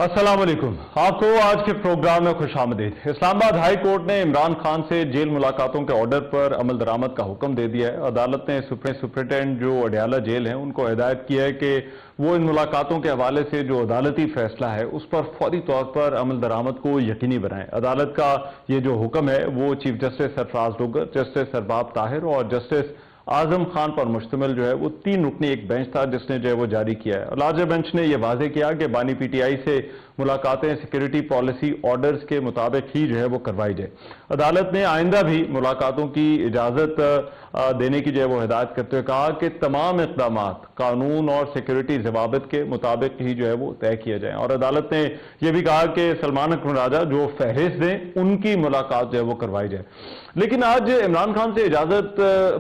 अस्सलाम वालेकुम। आपको आज के प्रोग्राम में खुश आमदीद। इस्लामाबाद हाई कोर्ट ने इमरान खान से जेल मुलाकातों के ऑर्डर पर अमल दरामद का हुक्म दे दिया है। अदालत ने सुप्रिंटेंडेंट जो अडयाला जेल है उनको हिदायत की है कि वो इन मुलाकातों के हवाले से जो अदालती फैसला है उस पर फौरी तौर पर अमल दरामद को यकीनी बनाएं। अदालत का ये जो हुक्म है वो chief justice Sarfaraz Dogar, justice Arbab Tahir और जस्टिस आजम खान पर मुश्तमिल जो है वो 3 रुकनी एक बेंच था जिसने जो है वो जारी किया है। लार्जर बेंच ने यह वाजे किया कि बानी पीटीआई से मुलाकातें सिक्योरिटी पॉलिसी ऑर्डर्स के मुताबिक ही जो है वो करवाई जाए। अदालत ने आइंदा भी मुलाकातों की इजाजत देने की जो है वो हिदायत करते हुए कहा कि तमाम इक़दाम कानून और सिक्योरिटी जवाबित के मुताबिक ही जो है वो तय किए जाएं। और अदालत ने यह भी कहा कि सलमान अकरम राजा जो फहरिस्त दें उनकी मुलाकात जो है वो करवाई जाए। लेकिन आज इमरान खान से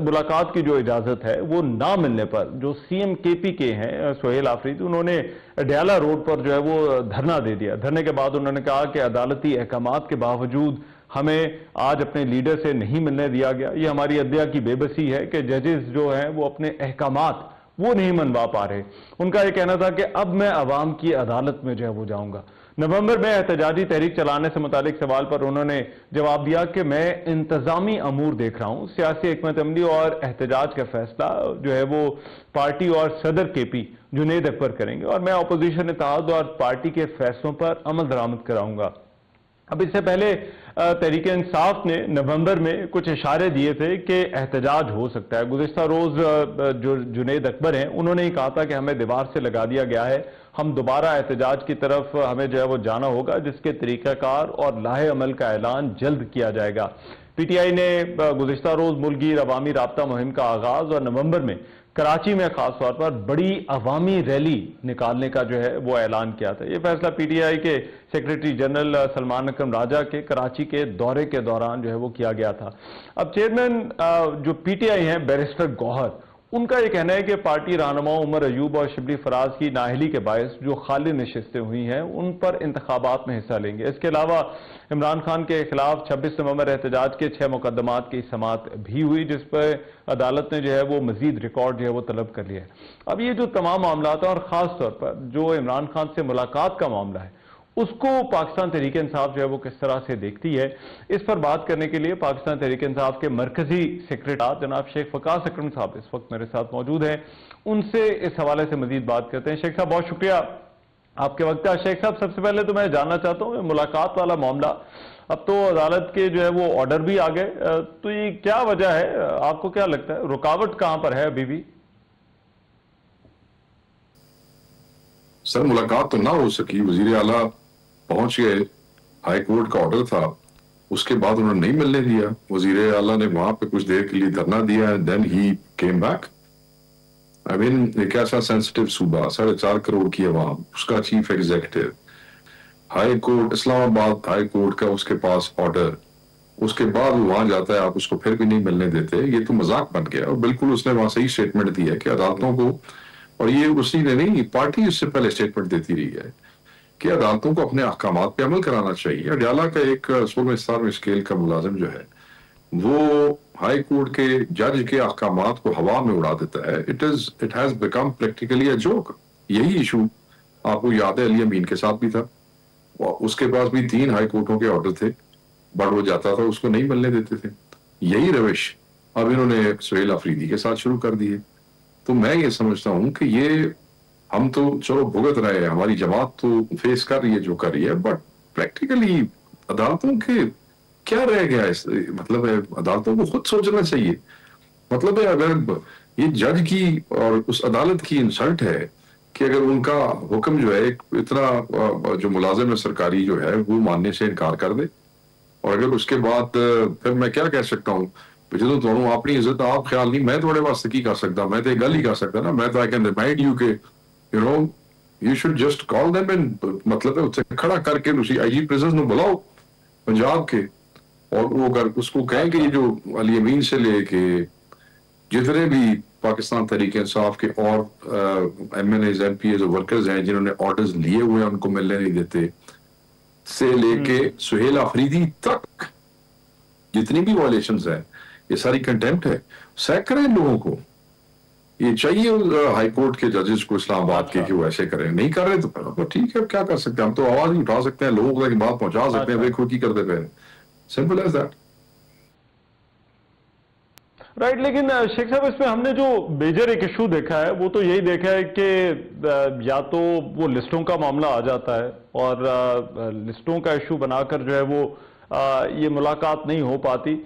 मुलाकात की जो इजाजत है वो ना मिलने पर जो सीएम केपी के हैं सुहेल आफरीदी, उन्होंने अडयाला रोड पर जो है वो धरना दे दिया। धरने के बाद उन्होंने कहा कि अदालती अहकामात के बावजूद हमें आज अपने लीडर से नहीं मिलने दिया गया। ये हमारी अदलिया की बेबसी है कि जजेस जो हैं वो अपने अहकामात वो नहीं मनवा पा रहे। उनका यह कहना था कि अब मैं अवाम की अदालत में जो है वो जाऊंगा। नवंबर में एहतजाजी तहरीक चलाने से मुतालिक सवाल पर उन्होंने जवाब दिया कि मैं इंतजामी अमूर देख रहा हूं। सियासी हिकमत अमली और एहतजाज का फैसला जो है वो पार्टी और सदर केपी जुनैद अकबर करेंगे और मैं अपोजिशन इत्तेहाद और पार्टी के फैसलों पर अमल दरामद कराऊंगा। अब इससे पहले तहरीक इंसाफ ने नवंबर में कुछ इशारे दिए थे कि एहतजाज हो सकता है। गुज़िश्ता रोज जो जुनैद अकबर हैं उन्होंने ही कहा था कि हमें दीवार से लगा दिया गया है, हम दोबारा एहतजाज की तरफ हमें जो है वो जाना होगा, जिसके तरीक़ाकार और लाहे अमल का ऐलान जल्द किया जाएगा। पीटीआई ने गुज़िश्ता रोज मुल्कगीर अवामी राब्ता मुहिम का आगाज और नवंबर में कराची में खास तौर पर बड़ी अवामी रैली निकालने का जो है वो ऐलान किया था। ये फैसला पीटीआई के सेक्रेटरी जनरल सलमान अकरम राजा के कराची के दौरे के दौरान जो है वो किया गया था। अब चेयरमैन जो पीटीआई हैं बैरिस्टर गौहर, उनका यह कहना है कि पार्टी रहनुमा उमर अयूब और शिबली फराज की नाअहली के बायस जो खाली नशिस्तें हुई हैं उन पर इंतखाबात में हिस्सा लेंगे। इसके अलावा इमरान खान के खिलाफ 26 नवंबर एहतजाज के 6 मुकदमात की समाअत भी हुई, जिस पर अदालत ने जो है वो मजीद रिकॉर्ड जो है वो तलब कर लिया है। अब ये जो तमाम मामला है और खास तौर पर जो इमरान खान से मुलाकात का मामला है उसको पाकिस्तान तहरीक इंसाफ जो है वो किस तरह से देखती है, इस पर बात करने के लिए पाकिस्तान तहरीक इंसाफ के मरकजी सेक्रेटरी जनाब शेख वकास अकरम साहब इस वक्त मेरे साथ मौजूद हैं। उनसे इस हवाले से मजीद बात करते हैं। शेख साहब बहुत शुक्रिया आपके वक्त। शेख साहब सबसे पहले तो मैं जानना चाहता हूँ मुलाकात वाला मामला, अब तो अदालत के जो है वो ऑर्डर भी आ गए, तो ये क्या वजह है, आपको क्या लगता है रुकावट कहां पर है अभी भी? सर मुलाकात तो ना हो सकी, वजीर आला पहुंच गए, हाई कोर्ट का ऑर्डर था, उसके बाद उन्होंने नहीं मिलने दिया। वजीर आला ने वहां पे कुछ देर के लिए धरना दिया and then he came back. I mean एक ऐसा सेंसिटिव सूबा, 4.5 करोड़ की आवाम, उसका chief executive, high court, Islamabad high court का उसके पास ऑर्डर, उसके बाद वो वहां जाता है, आप उसको फिर भी नहीं मिलने देते। ये तो मजाक बन गया। और बिल्कुल उसने वहां सही स्टेटमेंट दी है कि अदालतों को, और ये उसी ने नहीं, पार्टी उससे पहले स्टेटमेंट देती रही है कि अदालतों को अपने अहकामात पे अमल कराना चाहिए। अडयाला का एक 16 स्केल का मुलाजिम जो है वो हाई कोर्ट के जज के अहकामात को हवा में उड़ा देता है। It has become practically a joke. यही इशू आपको याद है अली अमीन के साथ भी था, उसके पास भी 3 हाई कोर्टों के ऑर्डर थे, बट वो जाता था उसको नहीं मिलने देते थे। यही रविश अब इन्होंने सुहेल आफरीदी के साथ शुरू कर दी है। तो मैं ये समझता हूं कि ये हम तो चलो भुगत रहे हैं, हमारी जमात तो फेस कर रही है जो कर रही है, बट प्रैक्टिकली अदालतों के क्या रह गया है? मतलब है अदालतों को खुद सोचना चाहिए। मतलब है अगर ये जज की और उस अदालत की इंसल्ट है कि अगर उनका हुक्म जो है इतना जो मुलाजिम है सरकारी जो है वो मानने से इनकार कर दे, और अगर उसके बाद फिर मैं क्या कह सकता हूँ, जो दोनों अपनी इज्जत आप ख्याल नहीं, मैं थोड़े वास्ते की कर सकता, मैं तो गल ही कर सकता ना, मैं तो आई कैन रिमाइंड यू के you know you should just call them and मतलब है उससे खड़ा करके उसी आईजी प्रिजन को बुलाओ पंजाब के, और वो अगर उसको कहें कि ये जो अली अमीन से लेके जितने भी पाकिस्तान तहरीक इंसाफ के और MNAs MPAs और वर्कर्स हैं जिन्होंने ऑर्डर्स लिए हुए हैं उनको मिलने नहीं देते, से लेके सुहेल आफरीदी तक जितनी भी वायलेशंस हैं, ये सारी कंटेम्प्ट है। सैक करें लोगों को, یہ چاہیے ہائی کورٹ کے ججز کو اسلام آباد کے کہ وہ ایسے کریں. نہیں کر رہے تو ٹھیک ہے, کیا کر سکتے ہیں ہم, تو آواز نہیں اٹھا سکتے ہیں, لوگوں تک بات پہنچا سکتے ہیں, دیکھو کی کرتے پہ, سمپل ایز دیٹ. رائٹ, لیکن شیخ صاحب اس میں ہم نے جو میجر ایک ایشو دیکھا ہے وہ تو یہی دیکھا ہے کہ یا تو وہ لسٹوں کا معاملہ آ جاتا ہے اور لسٹوں کا ایشو بنا کر جو ہے وہ یہ ملاقات نہیں ہو پاتی,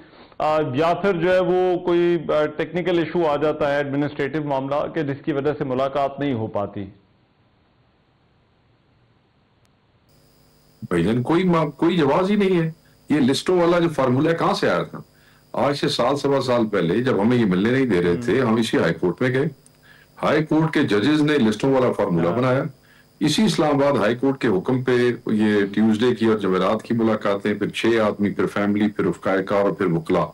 یا پھر جو ہے وہ کوئی ٹیکنیکل ایشو آ جاتا ہے, ایڈمنسٹریٹو معاملہ, کہ جس کی وجہ سے ملاقات نہیں ہو پاتی. بھائی جان کوئی جواز ہی نہیں ہے. یہ لسٹوں والا جو فارمولہ کہاں سے آیا تھا؟ آج سے سوا سال پہلے جب ہمیں یہ ملنے نہیں دے رہے تھے, ہم اسی ہائی کورٹ میں گئے, ہائی کورٹ کے ججز نے لسٹوں والا فارمولہ بنایا, اسی اسلام آباد ہائی کورٹ کے حکم پہ یہ ٹیوزڈے کی اور جمعرات کی ملاقاتیں, پھر 6 آدمی, پھر فیملی, پھر رفقائے کار اور پھر وکلا,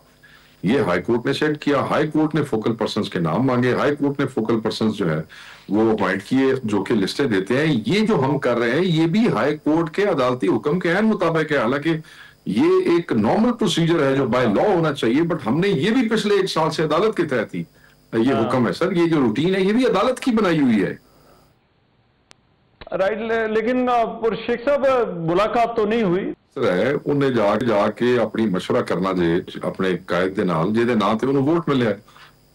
یہ ہائی کورٹ نے سیٹ کیا. ہائی کورٹ نے فوکل پرسنز کے نام مانگے, ہائی کورٹ نے فوکل پرسنز جو ہے وہ اپوائنٹ کیے جو کہ لسٹیں دیتے ہیں. یہ جو ہم کر رہے ہیں یہ بھی ہائی کورٹ کے عدالتی حکم کے عین مطابق ہے, حالانکہ یہ ایک نارمل پروسیجر ہے جو بائی لا ہونا چاہیے, بٹ ہم نے یہ بھی پچھلے 1 سال سے عدالت کے تحت ہی یہ حکم ہے سر, یہ جو روٹین ہے یہ بھی عدالت کی بنائی ہوئی ہے. رائٹ, لیکن شیخ صاحب ملاقات تو نہیں ہوئی سر ہے, انہیں جا کے اپنی مشورہ کرنا جے اپنے قائد دے نال, جے دے نام تے انہوں ووٹ ملے,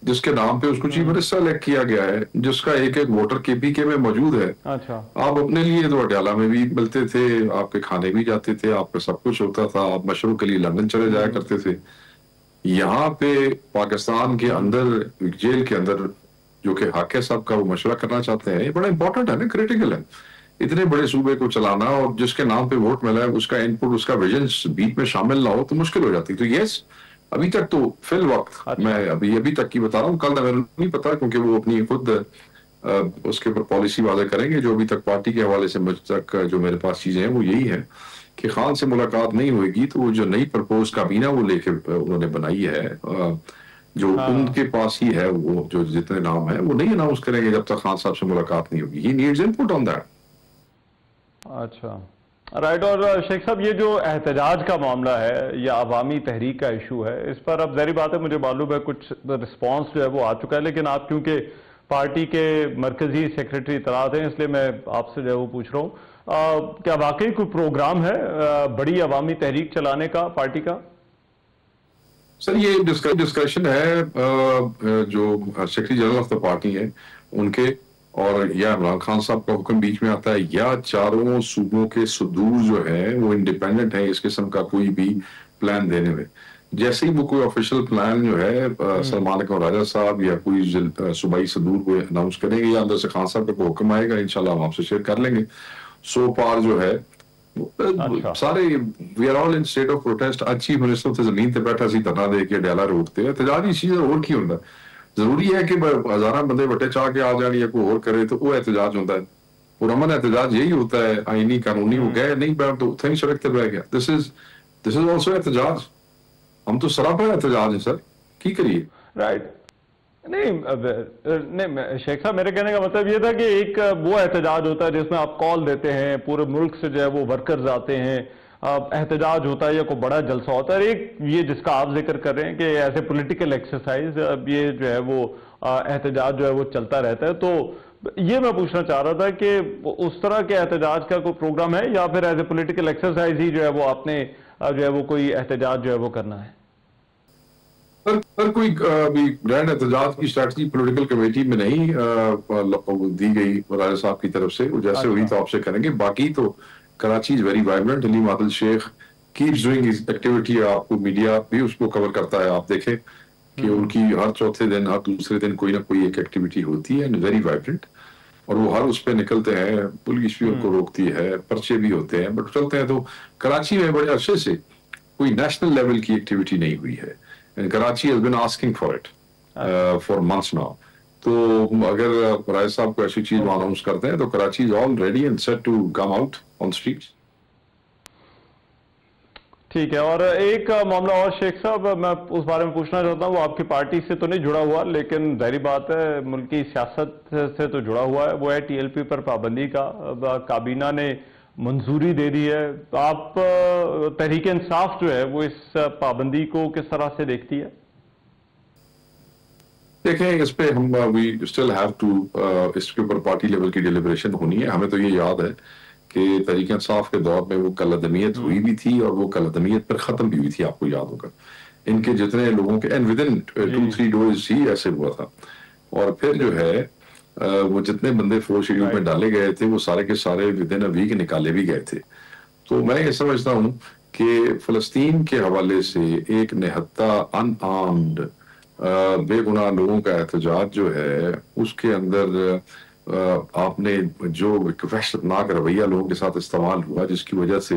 جس کے نام پہ اس کو چیف منسٹر الیکٹ کیا گیا ہے, جس کا ایک ووٹر کے پی کے میں موجود ہے. اچھا, آپ اپنے لیے تو اڈیالہ میں بھی ملتے تھے, آپ کے کھانے بھی جاتے تھے, آپ کا سب کچھ ہوتا تھا, آپ مشوروں کے لیے لندن چلے جایا کرتے تھے. یہاں پہ پاکستان کے اندر جیل کے اندر جو کہ حاکم صاحب کا وہ مشورہ کرنا چاہتے ہیں, یہ بڑا امپورٹنٹ ہے نا, کریٹیکل ہے. اتنے بڑے صوبے کو چلانا اور جس کے نام پہ ووٹ ملا ہے اس کا ان پٹ, اس کا ویژن بیچ میں شامل نہ ہو تو مشکل ہو جاتی. تو یس, ابھی تک تو فی الوقت میں ابھی تک کی بتا رہا ہوں, کل میرے نہیں پتا کیونکہ وہ اپنی خود اس کے اوپر پالیسی واضح کریں گے. جو ابھی تک پارٹی کے حوالے سے مجھ تک جو میرے پاس چیزیں ہیں وہ یہی ہیں کہ خان سے ملاقات نہیں ہوئے گی تو وہ جو نئی پرپوز کابینہ وہ لے کے انہوں نے بنائی ہے, جو ان کے پاس ہی ہے, وہ جو جتنے نام ہیں وہ نہیں اناؤنس کریں گے جب تک خان صاحب سے ملاقات نہیں ہوگی. He needs input on that. اچھا, رائٹ. اور شیخ صاحب یہ جو احتجاج کا معاملہ ہے یا عوامی تحریک کا ایشو ہے, اس پر اب ظاہری بات ہے مجھے معلوم ہے کچھ رسپانس جو ہے وہ آ چکا ہے, لیکن آپ کیونکہ پارٹی کے مرکزی سیکریٹری اطلاعات ہیں اس لیے میں آپ سے جو ہے وہ پوچھ رہا ہوں, کیا واقعی کوئی پروگرام ہے بڑی عوامی تحریک چلانے کا پارٹی کا؟ سر یہ ڈسکشن ہے جو secretary general of the party ہیں ان کے, اور یا عمران خان صاحب کا حکم بیچ میں آتا ہے, یا چاروں صوبوں کے صدور جو ہیں وہ انڈیپینڈنٹ ہیں اس قسم کا کوئی بھی پلان دینے میں. جیسے ہی وہ کوئی آفیشیل پلان جو ہے سلمان اکرم راجہ صاحب یا کوئی صوبائی صدور کو اناؤنس کریں گے یا اندر سے خان صاحب کا کوئی حکم آئے گا, انشاءاللہ ہم آپ سے شیئر کر لیں گے. سو پار جو ہے سارے we are all in state of protest. آج چیف منسٹر تے زمین تے بیٹھا سی دھرنا دے کے ڈیالہ روڈ تے, احتجاج ہی چیز اور کی ہوتا ہے. ضروری ہے کہ ہزاراں بندے وٹے چاہ کے آ جان یا کوئی اور کرے تو وہ احتجاج ہوتا ہے. پرامن احتجاج یہی ہوتا ہے, آئینی قانونی. وہ گئے نہیں بیٹھ تو اتنے ہی سڑک تے بیٹھ گیا. دس از آلسو احتجاج. ہم تو سراپا احتجاج ہیں سر, کی کریے. رائٹ, نہیں شیخ صاحب میرے کہنے کا مطلب یہ تھا کہ ایک وہ احتجاج ہوتا ہے جس میں آپ کال دیتے ہیں, پورے ملک سے جو ہے وہ ورکرز آتے ہیں, احتجاج ہوتا ہے یا کوئی بڑا جلسہ ہوتا ہے. ایک یہ جس کا آپ ذکر کر رہے ہیں کہ ایز اے پولیٹیکل ایکسرسائز یہ جو ہے وہ احتجاج جو ہے وہ چلتا رہتا ہے. تو یہ میں پوچھنا چاہ رہا تھا کہ اس طرح کے احتجاج کا کوئی پروگرام ہے یا پھر ایز اے پولیٹیکل ایکسرسائز ہی جو ہے وہ آپ نے جو ہے وہ کوئی احتجاج جو ہے وہ کرنا ہے؟ سر کوئی گرینڈ احتجاج کی اسٹریٹجی پولیٹیکل کمیٹی میں نہیں دی گئی راجہ صاحب کی طرف سے. وہ جیسے ہوئی تو آپ سے کریں گے. باقی تو Karachi is very vibrant. Aleem Adil Sheikh keeps doing his activity. آپ کو میڈیا بھی اس کو کور کرتا ہے, آپ دیکھیں کہ ان کی ہر چوتھے دن ہر دوسرے دن کوئی نہ کوئی ایک ایکٹیویٹی ہوتی ہے, اینڈ ویری وائبرنٹ. اور وہ ہر اس پہ نکلتے ہیں, پولیس بھی ان کو روکتی ہے, پرچے بھی ہوتے ہیں, بٹ چلتے ہیں. تو کراچی میں بڑے عرصے سے کوئی نیشنل لیول کی ایکٹیویٹی نہیں ہوئی ہے. Karachi has been asking for it for months now. تو اگر راجہ صاحب کو ایسی چیز اناؤنس کرتے ہیں تو Karachi is all ready and set to come out on streets. ٹھیک ہے. اور ایک معاملہ اور شیخ صاحب میں اس بارے میں پوچھنا چاہتا ہوں, وہ آپ کی پارٹی سے تو نہیں جڑا ہوا لیکن ظاہری بات ہے ملکی سیاست سے تو جڑا ہوا ہے, وہ ہے ٹی ایل پی پر پابندی کا. کابینہ نے منظوری دے دی ہے. آپ تحریک انصاف جو ہے وہ اس پابندی کو کس طرح سے دیکھتی ہے؟ دیکھیں اس پہ ہم وی اسٹل ہیو ٹو اس کے اوپر پارٹی لیول کی ڈیلیبریشن ہونی ہے. ہمیں تو یہ یاد ہے کہ تحریک انصاف کے دور میں وہ کالعدمیت ہوئی بھی تھی اور وہ کالعدمیت پر ختم بھی ہوئی تھی. آپ کو یاد ہوگا ان کے جتنے لوگوں کے اینڈ ود ان 2-3 ڈیز ہی ایسے ہوا تھا. اور پھر جو ہے وہ جتنے بندے 4 شیڈول میں ڈالے گئے تھے وہ سارے کے سارے ود ان اے ویک نکالے بھی گئے تھے. تو میں یہ سمجھتا ہوں کہ فلسطین کے حوالے سے ایک نہتہ ان آرمڈ بے گناہ لوگوں کا احتجاج جو ہے اس کے اندر آپ نے جو وحشتناک رویہ لوگوں کے ساتھ استعمال ہوا جس کی وجہ سے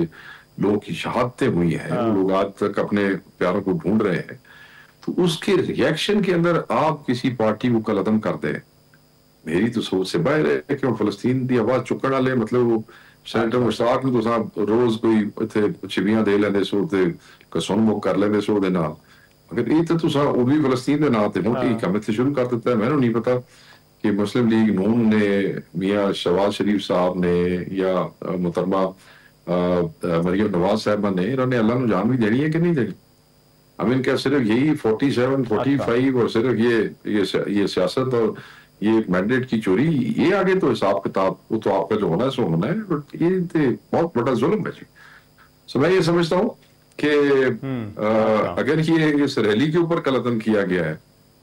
لوگوں کی شہادتیں ہوئی ہیں, وہ لوگ آج تک اپنے پیاروں کو ڈھونڈ رہے ہیں. تو اس کے ریئیکشن کے اندر آپ کسی پارٹی کو قلعدم کر دیں, میری تو سوچ سے باہر ہے کہ فلسطین دی آواز چکن والے مطلب وہ سینٹر مشتاق نے تو صاحب روز کوئی چھبیاں دے لیندے سو تے سن مک کر لیندے سو دے نال, مگر یہ تو صاحب وہ بھی فلسطین دے نام تے موٹی کمت سے شروع کر دیتا ہے. میں نہیں پتا کہ مسلم لیگ نون نے میاں شہباز شریف صاحب نے یا محترمہ مریم نواز صاحبہ نے انہوں نے اللہ نو جان بھی دینی ہے کہ نہیں دینی. ہم ان کا صرف یہی 47-45 اور صرف یہ سیاست اور یہ مینڈیٹ کی چوری, یہ آگے تو حساب کتاب وہ تو آپ کا جو ہونا ہے سو ہونا ہے, بٹ یہ بہت بڑا ظلم ہے جی. سو میں یہ سمجھتا ہوں کہ اگر یہ اس ریلی کے اوپر قلعدم کیا گیا ہے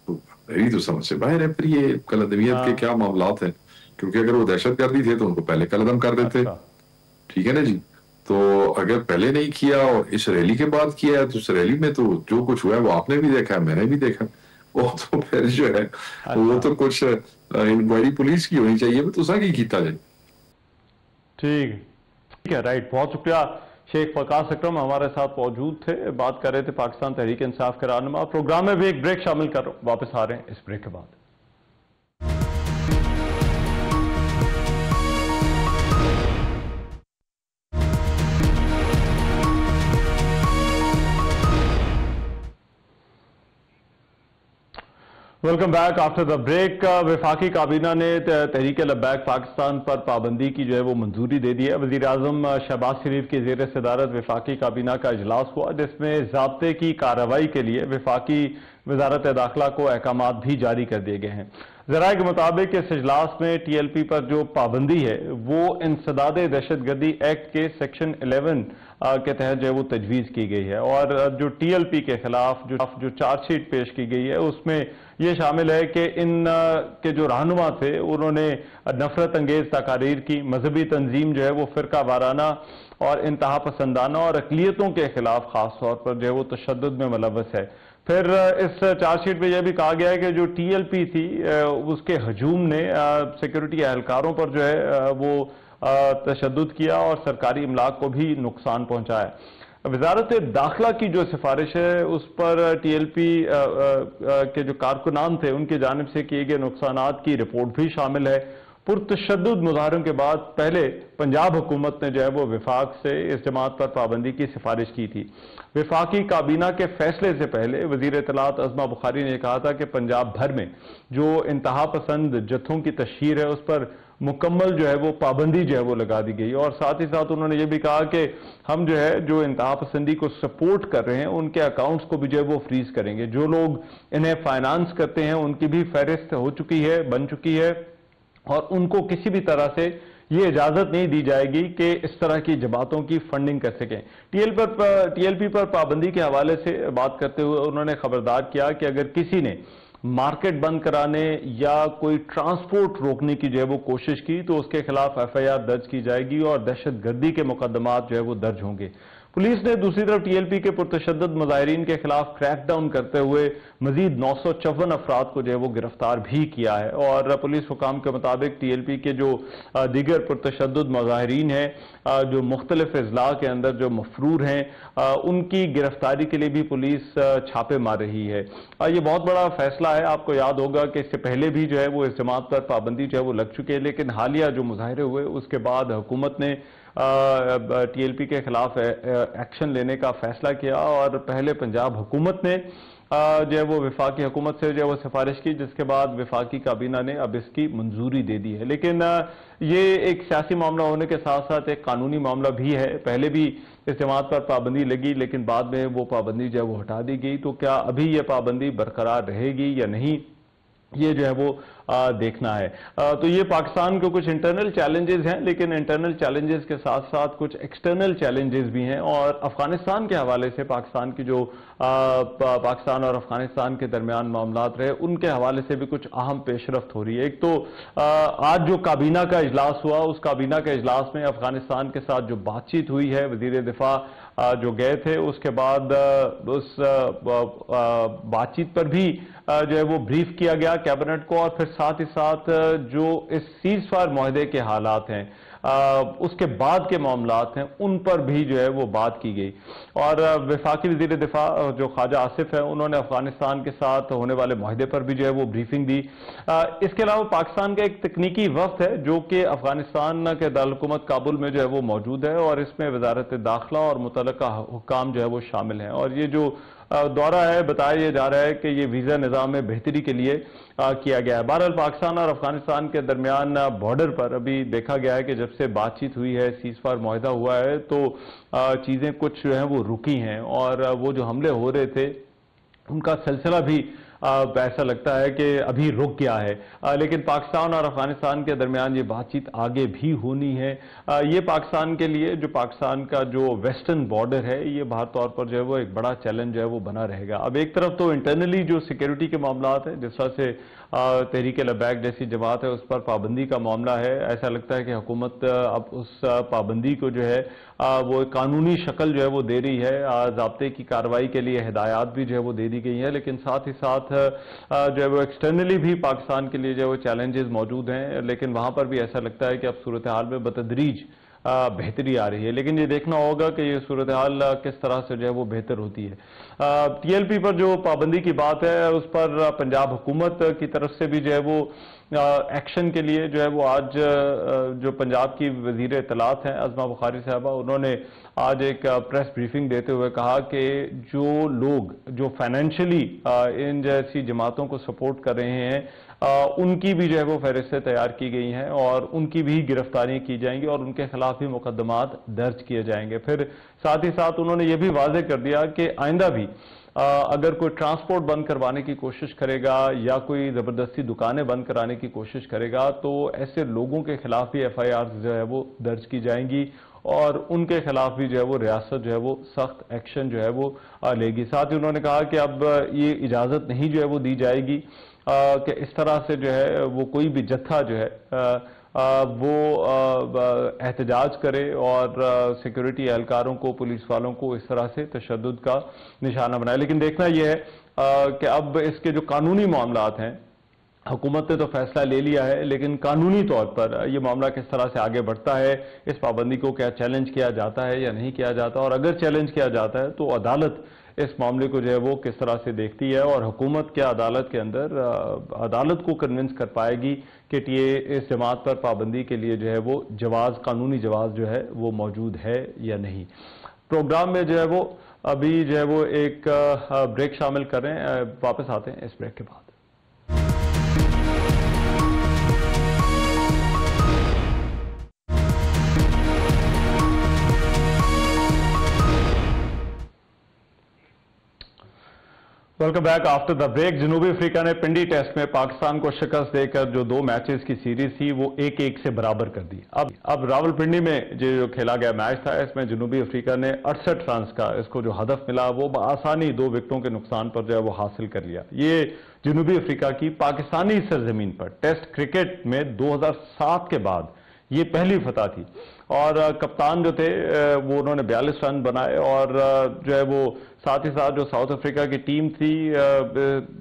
تو میری تو سمجھ سے باہر ہے پھر یہ قلعدمیت کے کیا معاملات ہیں, کیونکہ اگر وہ دہشت گردی تھے تو ان کو پہلے قلعدم کر دیتے. ٹھیک ہے نا جی. تو اگر پہلے نہیں کیا اور اس ریلی کے بعد کیا ہے تو اس ریلی میں تو جو کچھ ہوا ہے وہ آپ نے بھی دیکھا ہے, میں نے بھی دیکھا. وہ تو پھر جو ہے وہ تو کچھ انکوائری پولیس کی ہونی چاہیے, وہ تو سا کی کیتا جائے. ٹھیک ہے, رائٹ. بہت شکریہ. شیخ وقاص اکرم ہمارے ساتھ موجود تھے, بات کر رہے تھے پاکستان تحریک انصاف کے رہنما. پروگرام میں بھی ایک بریک شامل کر واپس آ رہے ہیں اس بریک کے بعد. Welcome back after the break. وفاقی کابینہ نے تحریک لبیک پاکستان پر پابندی کی جو ہے وہ منظوری دے دی ہے. وزیر اعظم شہباز شریف کی زیر صدارت وفاقی کابینہ کا اجلاس ہوا جس میں ضابطے کی کارروائی کے لیے وفاقی وزارت داخلہ کو احکامات بھی جاری کر دیے گئے ہیں. ذرائع کے مطابق اس اجلاس میں ٹی ایل پی پر جو پابندی ہے وہ انسداد دہشت گردی ایکٹ کے سیکشن 11 کے تحت جو ہے وہ تجویز کی گئی ہے, اور جو ٹی ایل پی کے خلاف جو چارج شیٹ پیش کی گئی ہے اس میں یہ شامل ہے کہ ان کے جو رہنما تھے انہوں نے نفرت انگیز تقاریر کی, مذہبی تنظیم جو ہے وہ فرقہ وارانہ اور انتہا پسندانہ اور اقلیتوں کے خلاف خاص طور پر جو ہے وہ تشدد میں ملوث ہے. پھر اس چارج شیٹ میں یہ بھی کہا گیا ہے کہ جو ٹی ایل پی تھی اس کے ہجوم نے سیکیورٹی اہلکاروں پر جو ہے وہ تشدد کیا اور سرکاری املاک کو بھی نقصان پہنچایا. وزارت داخلہ کی جو سفارش ہے اس پر ٹی ایل پی کے جو کارکنان تھے ان کی جانب سے کیے گئے نقصانات کی رپورٹ بھی شامل ہے. پرتشدد مظاہروں کے بعد پہلے پنجاب حکومت نے جو ہے وہ وفاق سے اس جماعت پر پابندی کی سفارش کی تھی. وفاقی کابینہ کے فیصلے سے پہلے وزیر اطلاعات عظمہ بخاری نے کہا تھا کہ پنجاب بھر میں جو انتہا پسند جتھوں کی تشہیر ہے اس پر مکمل جو ہے وہ پابندی جو ہے وہ لگا دی گئی. اور ساتھ ہی ساتھ انہوں نے یہ بھی کہا کہ ہم جو ہے جو انتہا پسندی کو سپورٹ کر رہے ہیں ان کے اکاؤنٹس کو بھی جو ہے وہ فریز کریں گے. جو لوگ انہیں فائنانس کرتے ہیں ان کی بھی فہرست ہو چکی ہے, بن چکی ہے, اور ان کو کسی بھی طرح سے یہ اجازت نہیں دی جائے گی کہ اس طرح کی جماعتوں کی فنڈنگ کر سکیں. ٹی ایل پی پر پابندی کے حوالے سے بات کرتے ہوئے انہوں نے خبردار کیا کہ اگر کسی نے مارکیٹ بند کرانے یا کوئی ٹرانسپورٹ روکنے کی جو ہے وہ کوشش کی تو اس کے خلاف ایف آئی آر درج کی جائے گی اور دہشت گردی کے مقدمات جو ہے وہ درج ہوں گے. پولیس نے دوسری طرف ٹی ایل پی کے پرتشدد مظاہرین کے خلاف کریک ڈاؤن کرتے ہوئے مزید 954 افراد کو جو ہے وہ گرفتار بھی کیا ہے. اور پولیس حکام کے مطابق ٹی ایل پی کے جو دیگر پرتشدد مظاہرین ہیں جو مختلف اضلاع کے اندر جو مفرور ہیں ان کی گرفتاری کے لیے بھی پولیس چھاپے مار رہی ہے. یہ بہت بڑا فیصلہ ہے. آپ کو یاد ہوگا کہ اس سے پہلے بھی جو ہے وہ اس جماعت پر پابندی جو ہے وہ لگ چکی ہے, لیکن حالیہ جو مظاہرے ہوئے اس کے بعد حکومت نے ٹی ایل پی کے خلاف ایکشن لینے کا فیصلہ کیا اور پہلے پنجاب حکومت نے جو ہے وہ وفاقی حکومت سے جو ہے وہ سفارش کی, جس کے بعد وفاقی کابینہ نے اب اس کی منظوری دے دی ہے. لیکن یہ ایک سیاسی معاملہ ہونے کے ساتھ ساتھ ایک قانونی معاملہ بھی ہے. پہلے بھی اس جماعت پر پابندی لگی لیکن بعد میں وہ پابندی جو ہے وہ ہٹا دی گئی. تو کیا ابھی یہ پابندی برقرار رہے گی یا نہیں, یہ جو ہے وہ دیکھنا ہے۔ تو یہ پاکستان کے کچھ انٹرنل چیلنجز ہیں، لیکن انٹرنل چیلنجز کے ساتھ ساتھ کچھ ایکسٹرنل چیلنجز بھی ہیں، اور افغانستان کے حوالے سے پاکستان کی جو پاکستان اور افغانستان کے درمیان معاملات رہے ان کے حوالے سے بھی کچھ اہم پیش رفت ہو رہی ہے۔ ایک تو آج جو کابینہ کا اجلاس ہوا، اس کابینہ کے اجلاس میں افغانستان کے ساتھ جو بات چیت ہوئی ہے، وزیر دفاع جو گئے تھے، اس کے بعد اس بات چیت پر بھی جو ہے وہ بریف کیا گیا کیبنٹ کو، اور پھر ساتھ ہی ساتھ جو اس سیز فائر معاہدے کے حالات ہیں، اس کے بعد کے معاملات ہیں، ان پر بھی جو ہے وہ بات کی گئی۔ اور وفاقی وزیر دفاع جو خواجہ آصف ہیں، انہوں نے افغانستان کے ساتھ ہونے والے معاہدے پر بھی جو ہے وہ بریفنگ دی۔ اس کے علاوہ پاکستان کا ایک تکنیکی وفد ہے جو کہ افغانستان کے دارالحکومت کابل میں جو ہے وہ موجود ہے، اور اس میں وزارت داخلہ اور متعلقہ حکام جو ہے وہ شامل ہیں، اور یہ جو دورہ ہے بتایا یہ جا رہا ہے کہ یہ ویزا نظام میں بہتری کے لیے کیا گیا ہے۔ بہرحال پاکستان اور افغانستان کے درمیان بارڈر پر ابھی دیکھا گیا ہے کہ جب سے بات چیت ہوئی ہے، سیز فائر معاہدہ ہوا ہے، تو چیزیں کچھ جو ہیں وہ رکی ہیں، اور وہ جو حملے ہو رہے تھے ان کا سلسلہ بھی ایسا لگتا ہے کہ ابھی رک گیا ہے، لیکن پاکستان اور افغانستان کے درمیان یہ بات چیت آگے بھی ہونی ہے۔ یہ پاکستان کے لیے جو پاکستان کا جو ویسٹرن بارڈر ہے، یہ باہر طور پر جو ہے وہ ایک بڑا چیلنج جو ہے وہ بنا رہے گا۔ اب ایک طرف تو انٹرنلی جو سیکیورٹی کے معاملات ہیں، جس طرح سے تحریک لبیک جیسی جماعت ہے، اس پر پابندی کا معاملہ ہے، ایسا لگتا ہے کہ حکومت اب اس پابندی کو جو ہے وہ قانونی شکل جو ہے وہ دے رہی ہے، ضابطے کی کارروائی کے لیے ہدایات بھی جو ہے وہ دے دی گئی ہیں، لیکن ساتھ ہی ساتھ جو ہے وہ ایکسٹرنلی بھی پاکستان کے لیے جو ہے وہ چیلنجز موجود ہیں، لیکن وہاں پر بھی ایسا لگتا ہے کہ اب صورتحال میں بتدریج بہتری آ رہی ہے، لیکن یہ دیکھنا ہوگا کہ یہ صورتحال کس طرح سے جو ہے وہ بہتر ہوتی ہے۔ ٹی ایل پی پر جو پابندی کی بات ہے، اس پر پنجاب حکومت کی طرف سے بھی جو ہے وہ ایکشن کے لیے جو ہے وہ آج جو پنجاب کی وزیر اطلاعات ہیں عظمہ بخاری صاحبہ، انہوں نے آج ایک پریس بریفنگ دیتے ہوئے کہا کہ جو لوگ جو فائنینشلی ان جیسی جماعتوں کو سپورٹ کر رہے ہیں، ان کی بھی جو ہے وہ فہرستیں تیار کی گئی ہیں، اور ان کی بھی گرفتاری کی جائیں گی، اور ان کے خلاف بھی مقدمات درج کیے جائیں گے۔ پھر ساتھ ہی ساتھ انہوں نے یہ بھی واضح کر دیا کہ آئندہ بھی اگر کوئی ٹرانسپورٹ بند کروانے کی کوشش کرے گا یا کوئی زبردستی دکانیں بند کرانے کی کوشش کرے گا، تو ایسے لوگوں کے خلاف بھی ایف آئی آر جو ہے وہ درج کی جائیں گی، اور ان کے خلاف بھی جو ہے وہ ریاست جو ہے وہ سخت ایکشن جو ہے وہ لے گی۔ ساتھ ہی انہوں نے کہا کہ اب یہ اجازت نہیں جو ہے وہ دی جائے گی کہ اس طرح سے جو ہے وہ کوئی بھی جتھا جو ہے وہ احتجاج کرے اور سیکیورٹی اہلکاروں کو، پولیس والوں کو اس طرح سے تشدد کا نشانہ بنائے۔ لیکن دیکھنا یہ ہے کہ اب اس کے جو قانونی معاملات ہیں، حکومت نے تو فیصلہ لے لیا ہے، لیکن قانونی طور پر یہ معاملہ کس طرح سے آگے بڑھتا ہے، اس پابندی کو کیا چیلنج کیا جاتا ہے یا نہیں کیا جاتا، اور اگر چیلنج کیا جاتا ہے تو عدالت اس معاملے کو جو ہے وہ کس طرح سے دیکھتی ہے، اور حکومت کیا عدالت کے اندر عدالت کو کنونس کر پائے گی کہ اس جماعت پر پابندی کے لیے جو ہے وہ جواز، قانونی جواز جو ہے وہ موجود ہے یا نہیں۔ پروگرام میں جو ہے وہ ابھی جو ہے وہ ایک بریک شامل کر رہے ہیں، واپس آتے ہیں اس بریک کے بعد۔ Welcome back after the break. جنوبی افریقہ نے پنڈی ٹیسٹ میں پاکستان کو شکست دے کر جو 2 میچز کی سیریز تھی وہ 1-1 سے برابر کر دی۔ اب راول پنڈی میں جو کھیلا گیا میچ تھا، اس میں جنوبی افریقہ نے 68 رنز کا اس کو جو ہدف ملا وہ بآسانی 2 وکٹوں کے نقصان پر جو ہے وہ حاصل کر لیا۔ یہ جنوبی افریقہ کی پاکستانی سرزمین پر ٹیسٹ کرکٹ میں 2007 کے بعد یہ پہلی فتح تھی، اور کپتان جو تھے وہ انہوں نے 42 رن بنائے، اور جو ہے وہ ساتھ ہی ساتھ جو ساؤتھ افریقہ کی ٹیم تھی،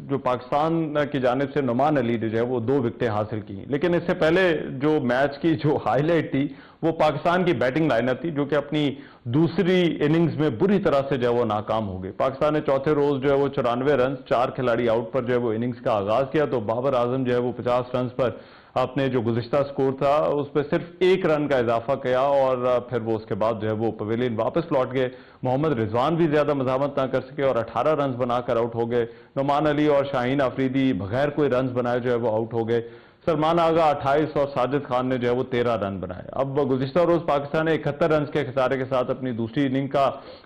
جو پاکستان کی جانب سے نعمان علی نے جو ہے وہ 2 وکٹیں حاصل کی۔ لیکن اس سے پہلے جو میچ کی جو ہائی لائٹ تھی وہ پاکستان کی بیٹنگ لائن اپ تھی، جو کہ اپنی دوسری اننگز میں بری طرح سے جو ہے وہ ناکام ہو گئی۔ پاکستان نے چوتھے روز جو ہے وہ 94 رنز 4 کھلاڑی آؤٹ پر جو ہے وہ اننگز کا آغاز کیا، تو بابر اعظم جو ہے وہ 50 رنز پر اپنے جو گزشتہ سکور تھا اس پہ صرف 1 رن کا اضافہ کیا، اور پھر وہ اس کے بعد جو ہے وہ پویلین واپس لوٹ گئے۔ محمد رضوان بھی زیادہ مزاحمت نہ کر سکے اور 18 رنز بنا کر آؤٹ ہو گئے۔ نعمان علی اور شاہین آفریدی بغیر کوئی رنز بنائے جو ہے وہ آؤٹ ہو گئے۔ सलमान आगा 28 और साजिद खान ने जो है वो 13 रन बनाए। अब गुज़िश्ता रोज पाकिस्तान ने 71 रन के खसारे के साथ अपनी दूसरी इनिंग का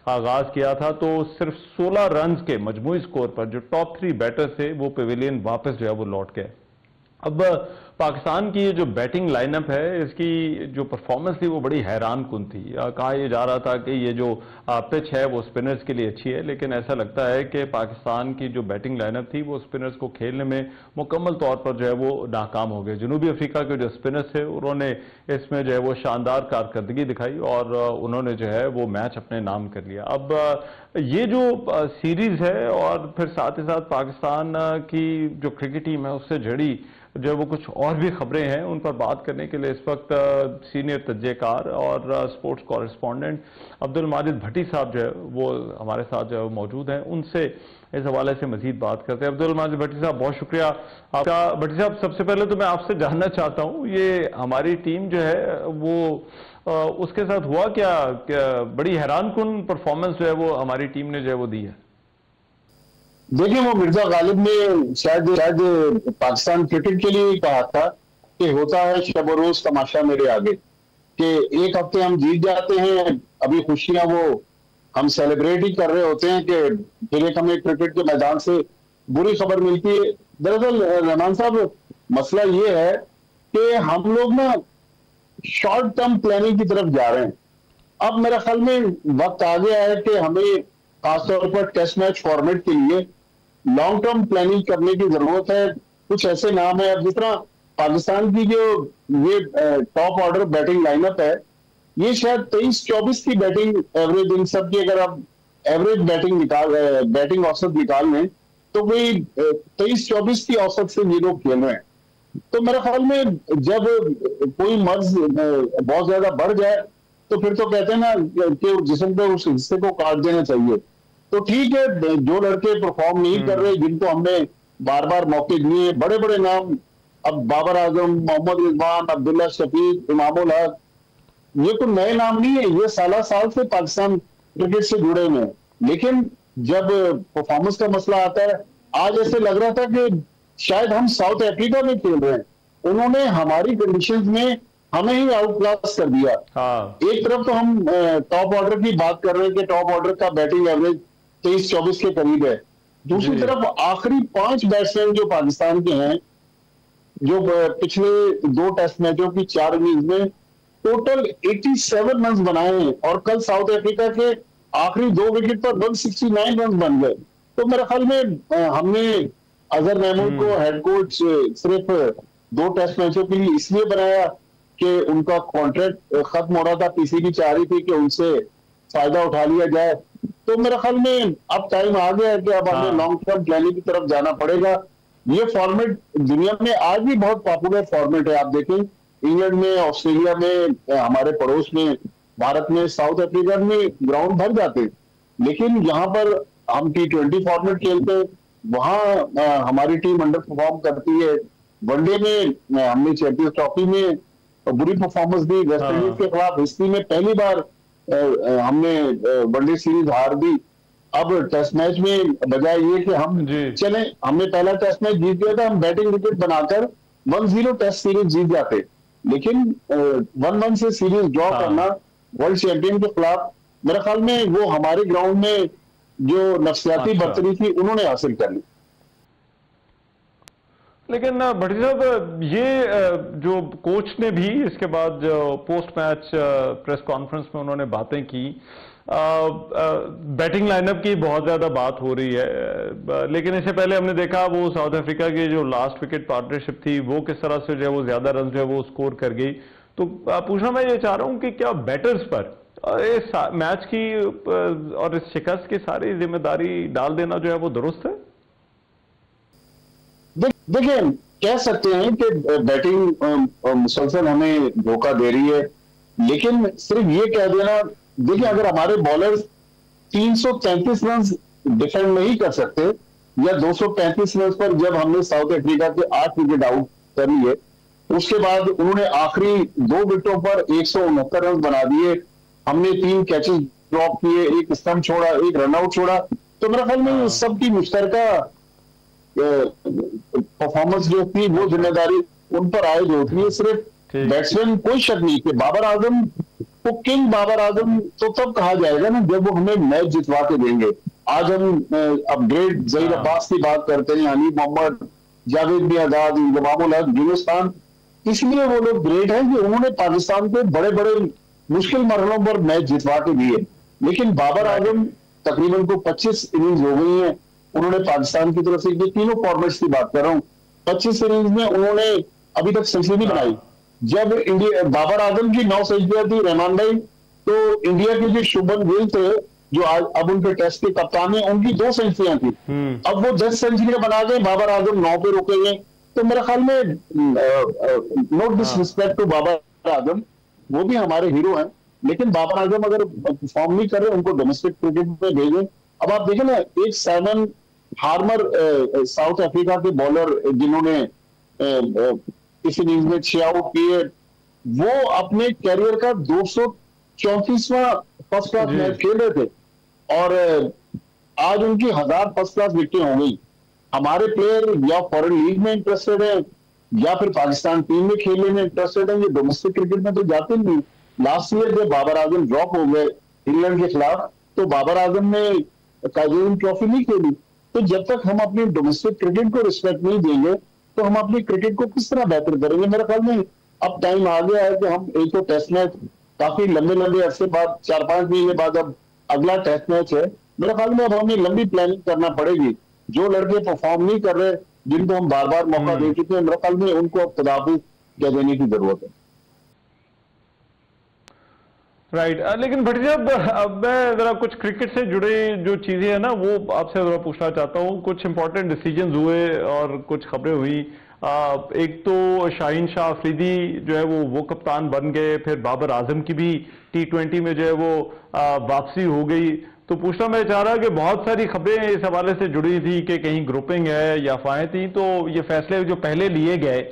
आगाज किया था, तो सिर्फ 16 रन के मजमूई स्कोर पर जो टॉप 3 बैटर्स थे वो पेविलियन वापस जो है वो लौट गए। अब पाकिस्तान की ये जो बैटिंग लाइनअप है, इसकी जो परफॉर्मेंस थी वो बड़ी हैरान कुन थी। कहा यह जा रहा था कि ये जो पिच है वो स्पिनर्स के लिए अच्छी है, लेकिन ऐसा लगता है कि पाकिस्तान की जो बैटिंग लाइनअप थी वो स्पिनर्स को खेलने में मुकम्मल तौर पर जो है वो नाकाम हो गए। जनूबी अफ्रीका के जो स्पिनर्स थे उन्होंने इसमें जो है वो शानदार कारकर्दगी दिखाई और उन्होंने जो है वो मैच अपने नाम कर लिया। अब ये जो सीरीज है और फिर साथ ही साथ पाकिस्तान की जो क्रिकेट टीम है उससे जुड़ी जो वो कुछ और भी खबरें हैं, उन पर बात करने के लिए इस वक्त सीनियर तज्जेकार और स्पोर्ट्स कॉरेस्पॉन्डेंट अब्दुल माजिद भट्टी साहब जो है वो हमारे साथ जो है मौजूद हैं। उनसे इस हवाले से मजीद बात करते हैं। अब्दुल माजिद भट्टी साहब, बहुत शुक्रिया आपका। भट्टी साहब, सबसे पहले तो मैं आपसे जानना चाहता हूँ, ये हमारी टीम जो है वो उसके साथ हुआ क्या बड़ी हैरानकुन परफॉर्मेंस जो है वो हमारी टीम ने जो है वो दी है? देखिए, वो मिर्जा गालिब ने शायद पाकिस्तान क्रिकेट के लिए ही कहा था कि होता है शब रोज तमाशा मेरे आगे, कि एक हफ्ते हम जीत जाते हैं, अभी खुशियां वो हम सेलिब्रेट ही कर रहे होते हैं कि फिर एक हमें क्रिकेट के मैदान से बुरी खबर मिलती है। दरअसल रहमान साहब, मसला ये है कि हम लोग ना शॉर्ट टर्म प्लानिंग की तरफ जा रहे हैं। अब मेरे ख्याल में वक्त आ गया है कि हमें खासतौर पर टेस्ट मैच फॉर्मेट के लिए लॉन्ग टर्म प्लानिंग करने की जरूरत है। कुछ ऐसे नाम है, अब जिस तरह पाकिस्तान की जो ये टॉप ऑर्डर बैटिंग लाइनअप है, ये शायद 23-24 की बैटिंग एवरेज, इन सब की अगर आप एवरेज बैटिंग औसत निकाल लें तो कोई 23-24 की औसत से ये लोग खेल रहे हैं। तो मेरे ख्याल में जब कोई मर्ज बहुत ज्यादा बढ़ जाए तो फिर तो कहते हैं ना कि जिस्म पे उस हिस्से को काट देना चाहिए। तो ठीक है, जो लड़के परफॉर्म नहीं कर रहे, जिनको हमने बार बार मौके दिए, बड़े बड़े नाम, अब बाबर आजम, मोहम्मद रिजवान, अब्दुल्ला शफीक, इमामुल हक, ये तो नए नाम नहीं है, ये साल से पाकिस्तान क्रिकेट से जुड़े हुए हैं। लेकिन जब परफॉर्मेंस का मसला आता है, आज ऐसे लग रहा था कि शायद हम साउथ अफ्रीका में खेल रहे हैं, उन्होंने हमारी कंडीशंस में हमें ही आउट क्लास कर दिया। एक तरफ तो हम टॉप ऑर्डर की बात कर रहे हैं कि टॉप ऑर्डर का बैटिंग एवरेज 23-24 के करीब है, दूसरी तरफ आखिरी 5 बैट्समैन जो पाकिस्तान के हैं, जो पिछले 2 टेस्ट मैचों की 4 इनिंग्स में टोटल 87 रन बनाए हैं और कल साउथ अफ्रीका के आखिरी 2 विकेट पर 169 रन बन गए। तो मेरे ख्याल में हमने अजहर महमूद को हेड कोच सिर्फ 2 टेस्ट मैचों के लिए इसलिए बनाया कि उनका कॉन्ट्रैक्ट खत्म हो रहा था, पीसीबी चाह रही थी कि उनसे फायदा उठा लिया जाए। तो मेरे ख्याल में अब टाइम आ गया है कि अब हमें लॉन्ग टर्म प्लानिंग की तरफ जाना पड़ेगा। ये फॉर्मेट दुनिया में आज भी बहुत पॉपुलर फॉर्मेट है। आप देखें, इंग्लैंड में, ऑस्ट्रेलिया में, हमारे पड़ोस में भारत में, साउथ अफ्रीका में ग्राउंड भर जाते, लेकिन यहाँ पर हम T20 फॉर्मेट खेलते हैं, वहां हमारी टीम अंडर परफॉर्म करती है। वनडे में हमने चैंपियंस ट्रॉफी में बुरी परफॉर्मेंस दी, वेस्ट इंडीज के खिलाफ हिस्ट्री में पहली बार हमने वनडे सीरीज हार दी। अब टेस्ट मैच में बजाय ये कि हम चले, हमने पहला टेस्ट मैच जीत गया था, हम बैटिंग विकेट बनाकर 1-0 टेस्ट सीरीज जीत जाते, लेकिन 1-1 से सीरीज ड्रॉ करना वर्ल्ड चैंपियन के खिलाफ, मेरे ख्याल में वो हमारे ग्राउंड में जो नफ्सियाती बर्तरी थी उन्होंने हासिल कर ली। लेकिन भट्टी साहब, ये जो कोच ने भी इसके बाद जो पोस्ट मैच प्रेस कॉन्फ्रेंस में उन्होंने बातें की, बैटिंग लाइनअप की बहुत ज्यादा बात हो रही है, लेकिन इससे पहले हमने देखा वो साउथ अफ्रीका की जो लास्ट विकेट पार्टनरशिप थी वो किस तरह से जो है वो ज्यादा रन जो है वो स्कोर कर गई। तो पूछना मैं ये चाह रहा हूं कि क्या बैटर्स पर इस मैच की और इस शिकस्त की सारी जिम्मेदारी डाल देना जो है वो दुरुस्त है? देखिए, कह सकते हैं कि बैटिंग मुसलसल हमें धोखा दे रही है, लेकिन सिर्फ ये कह देना, देखिए अगर हमारे बॉलर्स 333 रन डिफेंड नहीं कर सकते या 235 रन पर जब हमने साउथ अफ्रीका के 8 विकेट आउट कर लिए, उसके बाद उन्होंने आखिरी 2 विकेटों पर 169 रन बना दिए, हमने 3 कैचेस ड्रॉप किए, 1 स्टंप छोड़ा, 1 रनआउट छोड़ा, तो मेरे ख्याल में सबकी मुश्तरका परफॉर्मेंस जो थी वो जिम्मेदारी उन पर आयद होती है। सिर्फ बैट्समैन, कोई शक नहीं कि बाबर आजम को किंग बाबर आजम तो तब कहा जाएगा ना जब वो हमें मैच जितवा के देंगे। आज हम अपग्रेड जहीर अब्बास की बात करते हैं, हनीफ मोहम्मद, जावेद बी आजाद, इंजमामुल हक, यूनुस खान, इसलिए वो लोग ग्रेट हैं कि उन्होंने पाकिस्तान को बड़े बड़े मुश्किल मरहलों पर मैच जितवा के दिए। लेकिन बाबर आजम तकरीबन को 25 इनिंग्स हो गई हैं उन्होंने पाकिस्तान की तरफ से, ये तीनों फॉर्मेट्स की बात कर रहा हूँ, 25 इनिंग्स में उन्होंने अभी तक सेंचुरी बनाई। जब इंडिया बाबर आजम की 9 सेंचुरियां थी रहमान भाई, तो इंडिया के जो शुभमन गिल थे जो आज अब उनके टेस्ट के कप्तान हैं, उनकी 2 सेंचुरियां थी। अब वो 10 सेंचुरियां बना गए, बाबर आजम 9 पे रुके गए। तो मेरे ख्याल में no disrespect to Babar Azam, वो भी हमारे हीरो हैं, लेकिन बाबर आजम अगर परफॉर्म नहीं कर रहे उनको डोमेस्टिक क्रिकेट में भेजें। अब आप देखें ना, एक साइमन हार्मर साउथ अफ्रीका के बॉलर जिन्होंने इस इनिंग्स में 6 आउट किए, वो अपने कैरियर का 234वां फर्स्ट क्लास मैच खेल रहे थे और आज उनकी 1000 फर्स्ट क्लास विकेटें हो गई। हमारे प्लेयर या फॉरेन लीग में इंटरेस्टेड है या फिर पाकिस्तान टीम में खेलने में इंटरेस्टेड है, ये डोमेस्टिक क्रिकेट में तो जाते नहीं। लास्ट ईयर जब बाबर आजम ड्रॉप हो गए इंग्लैंड के खिलाफ, तो बाबर आजम ने काजरीन ट्रॉफी नहीं खेली। तो जब तक हम अपनी डोमेस्टिक क्रिकेट को रिस्पेक्ट नहीं देंगे तो हम अपनी क्रिकेट को किस तरह बेहतर करेंगे। मेरे ख्याल में अब टाइम आ गया है कि हम एक तो टेस्ट मैच काफी लंबे अरसे बाद, 4-5 महीने बाद अब अगला टेस्ट मैच है। मेरे ख्याल में अब हमें लंबी प्लानिंग करना पड़ेगी। जो लड़के परफॉर्म नहीं कर रहे, जिनको हम बार बार मौका दे चुके हैं, मेरे ख्याल में उनको अब तदाफी कह देने की जरूरत है। राइट लेकिन भट्टी साहब, अब मैं जरा कुछ क्रिकेट से जुड़े जो चीजें हैं ना वो आपसे जरा पूछना चाहता हूँ। कुछ इंपॉर्टेंट डिसीजंस हुए और कुछ खबरें हुई। एक तो शाहीन शाह अफरीदी जो है वो कप्तान बन गए, फिर बाबर आजम की भी T20 में जो है वो वापसी हो गई। तो पूछना मैं चाह रहा कि बहुत सारी खबरें इस हवाले से जुड़ी थी कि कहीं ग्रुपिंग है या अफवाहें थी, तो ये फैसले जो पहले लिए गए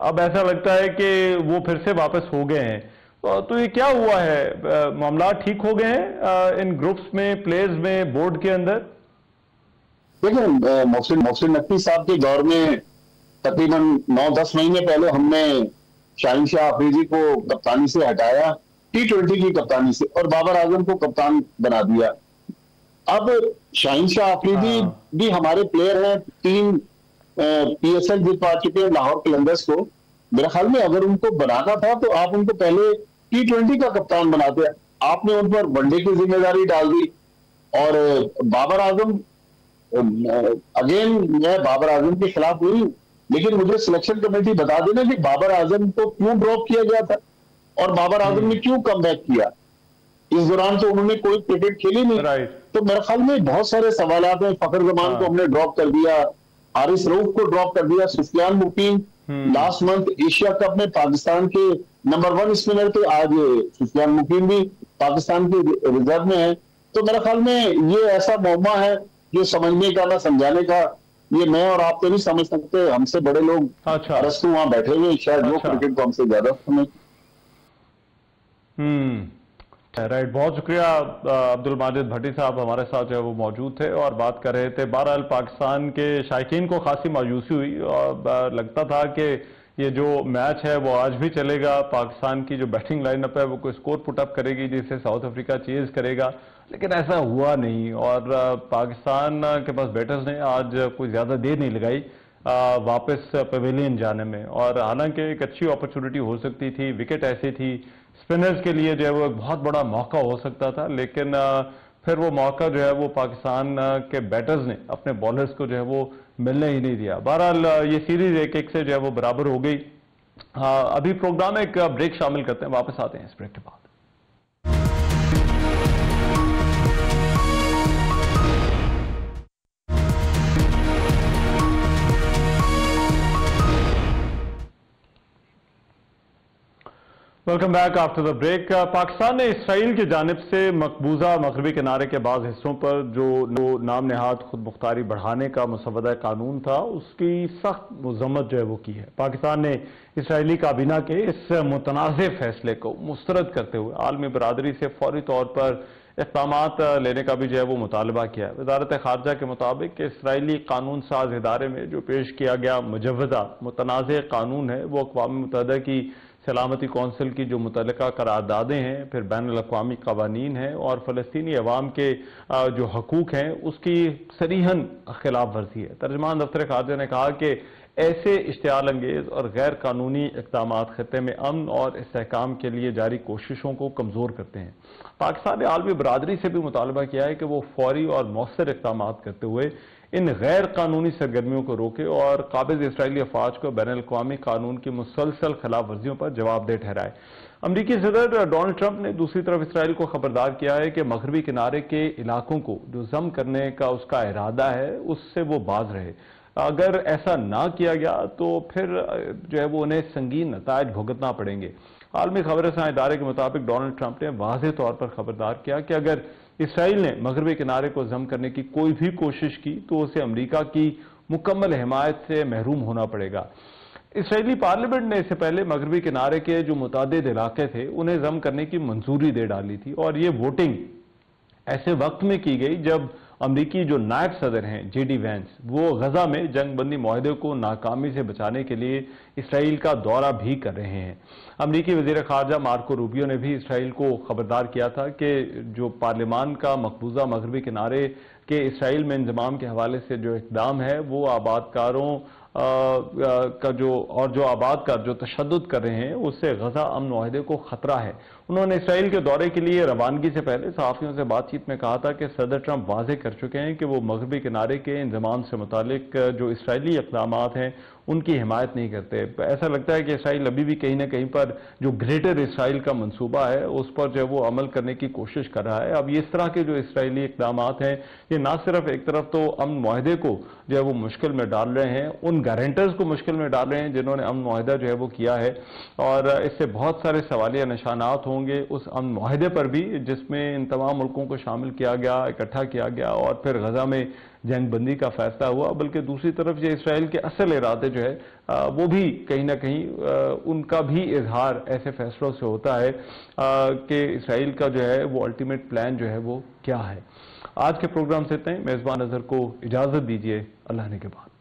अब ऐसा लगता है कि वो फिर से वापस हो गए हैं। तो ये क्या हुआ है, मामला ठीक हो गए हैं इन ग्रुप्स में, प्लेयर्स में, बोर्ड के अंदर? देखिए, मोहसिन नकवी साहब के दौर में तकरीबन 9-10 महीने पहले हमने शाहीन शाह अफरीदी को कप्तानी से हटाया, T20 की कप्तानी से, और बाबर आजम को कप्तान बना दिया। अब शाहीन शाह अफरीदी भी हमारे प्लेयर हैं, 3 PSL जितवा चुके हैं लाहौर कलंदर्स को। मेरे ख्याल में अगर उनको बनाना था तो आप उनको पहले T20 का कप्तान बनाते। आपने उन पर वनडे की जिम्मेदारी डाल दी। और बाबर आजम, अगेन मैं बाबर आजम के खिलाफ नहीं, लेकिन मुझे सिलेक्शन कमेटी बता देना कि बाबर आजम को क्यों ड्रॉप किया गया था और बाबर आजम ने क्यों कमबैक किया। इस दौरान तो उन्होंने कोई क्रिकेट खेली नहीं। तो मेरे ख्याल में बहुत सारे सवाल हैं। फखर जमान को हमने ड्रॉप कर दिया, हारिस रऊफ को ड्रॉप कर दिया, सुफियान मुकीम लास्ट मंथ एशिया कप में पाकिस्तान के नंबर 1 स्पिनर थे, आज सुफियान मुकीम भी पाकिस्तान के रिजर्व में है। तो मेरे ख्याल में ये ऐसा मौमा है जो समझने का ना समझाने का, ये मैं और आप तो नहीं समझ सकते, हमसे बड़े लोग अरस्तु वहां बैठे हुए शायद वो क्रिकेट को हमसे ज्यादा समझ। राइट, बहुत शुक्रिया अब्दुल माजिद भट्टी साहब हमारे साथ जो है वो मौजूद थे और बात कर रहे थे। बहरहाल पाकिस्तान के शायकीन को खासी मायूसी हुई और लगता था कि ये जो मैच है वो आज भी चलेगा, पाकिस्तान की जो बैटिंग लाइनअप है वो कोई स्कोर पुटअप करेगी जिसे साउथ अफ्रीका चेज करेगा, लेकिन ऐसा हुआ नहीं। और पाकिस्तान के पास बैटर्स ने आज कोई ज्यादा देर नहीं लगाई वापस पवेलियन जाने में, और हालांकि एक अच्छी अपॉर्चुनिटी हो सकती थी, विकेट ऐसी थी, स्पिनर्स के लिए जो है वो एक बहुत बड़ा मौका हो सकता था, लेकिन फिर वो मौका जो है वो पाकिस्तान के बैटर्स ने अपने बॉलर्स को जो है वो मिलने ही नहीं दिया। बहरहाल ये सीरीज 1-1 से जो है वो बराबर हो गई। अभी प्रोग्राम में एक ब्रेक शामिल करते हैं, वापस आते हैं इस ब्रेक के बाद। Welcome back after the break. Pakistan ने इसराइल की जानिब से मकबूजा मगरबी किनारे के बाद हिस्सों पर जो नाम नहाद खुद मुख्तारी बढ़ाने का मुसव्वदा कानून था उसकी सख्त मजम्मत जो है वो की है। पाकिस्तान ने इसराइली काबीना के इस मुतनाज़ फैसले को मुस्तरद करते हुए आलमी बरादरी से फौरी तौर पर اقدامات लेने का भी जो है वो मुतालबा किया है। वजारत खारजा के मुताबिक कि इसराइली कानून साज इदारे में जो पेश किया गया मुजव्वज़ा मुतनाज़ कानून है वो अक़वाम मुत्तहिदा की सलामती कौंसिल की जो मुतल्लिका करारदादें हैं, फिर बैनुल अक़वामी क़वानीन हैं और फ़लस्तीनी अवाम के जो हकूक़ हैं उसकी सरीहन खिलाफ वर्जी है। तर्जुमान दफ्तर खारजा ने कहा कि ऐसे इश्तियाल अंगेज और गैर कानूनी इक़दामात खित्ते में अमन और इस्तेहकाम के लिए जारी कोशिशों को कमज़ोर करते हैं। पाकिस्तान ने आलमी बरादरी से भी मुतालबा किया है कि वो फौरी और मौसर इक़दामात करते हुए इन गैर कानूनी सरगर्मियों को रोके और काबिज इसराइली अफवाज को बैनुल अक़वामी कानून की मुसलसल खिलाफ वर्जियों पर जवाबदेह ठहराए। अमरीकी सदर डोनाल्ड ट्रंप ने दूसरी तरफ इसराइल को खबरदार किया है कि मगरबी किनारे के इलाकों को जो जम करने का उसका इरादा है उससे वो बाज रहे। अगर ऐसा ना किया गया तो फिर जो है वो उन्हें संगीन नतायज भुगतना पड़ेंगे। आलमी खबर रसां इदारे के मुताबिक डोनाल्ड ट्रंप ने वाज़ेह तौर पर खबरदार किया कि अगर इसराइल ने मगरबी किनारे को जम करने की कोई भी कोशिश की तो उसे अमरीका की मुकम्मल हिमायत से महरूम होना पड़ेगा। इसराइली पार्लियामेंट ने इससे पहले मगरबी किनारे के जो मुतादिद इलाके थे उन्हें जम करने की मंजूरी दे डाली थी और ये वोटिंग ऐसे वक्त में की गई जब अमरीकी जो नायब सदर हैं JD वैंस वो गजा में जंग बंदी मुआहदे को नाकामी से बचाने के लिए इसराइल का दौरा भी कर रहे हैं। अमरीकी वजीर खारजा मार्को रूबियो ने भी इसराइल को खबरदार किया था कि जो पार्लियामान का मकबूजा मगरबी किनारे के इसराइल में इंजमाम के हवाले से जो इक़दाम है वो आबादकारों का जो आबादकार जो तशद्दुद कर रहे हैं उससे गजा अमन मुआहदे को खतरा है। उन्होंने इसराइल के दौरे के लिए रवानगी से पहले सहाफ़ियों से बातचीत में कहा था कि सदर ट्रंप वाज़ेह कर चुके हैं कि वो मगरबी किनारे के इंजमाम से मुतालिक जो इसराइली इक़दामात हैं उनकी हिमायत नहीं करते। ऐसा लगता है कि इसराइल अभी भी कहीं ना कहीं पर जो ग्रेटर इसराइल का मंसूबा है उस पर जो है वो अमल करने की कोशिश कर रहा है। अब इस तरह के जो इसराइली इक़दामात हैं ये ना सिर्फ एक तरफ तो अमन मुआहदे को जो है वो मुश्किल में डाल रहे हैं, उन गारंटर्स को मुश्किल में डाल रहे हैं जिन्होंने अमन मुआहदा जो है वो किया है और इससे बहुत सारे सवालिया निशानात होंगे उस अमन मुआहदे पर भी जिसमें इन तमाम मुल्कों को शामिल किया गया, इकट्ठा किया गया और फिर गजा में जंग बंदी का फैसला हुआ। बल्कि दूसरी तरफ ये इसराइल के असल इरादे जो है वो भी कहीं ना कहीं उनका भी इजहार ऐसे फैसलों से होता है कि इसराइल का जो है वो अल्टीमेट प्लान जो है वो क्या है। आज के प्रोग्राम से इतना ही। मेज़बान अज़हर को इजाज़त दीजिए। अल्लाह ने के बाद।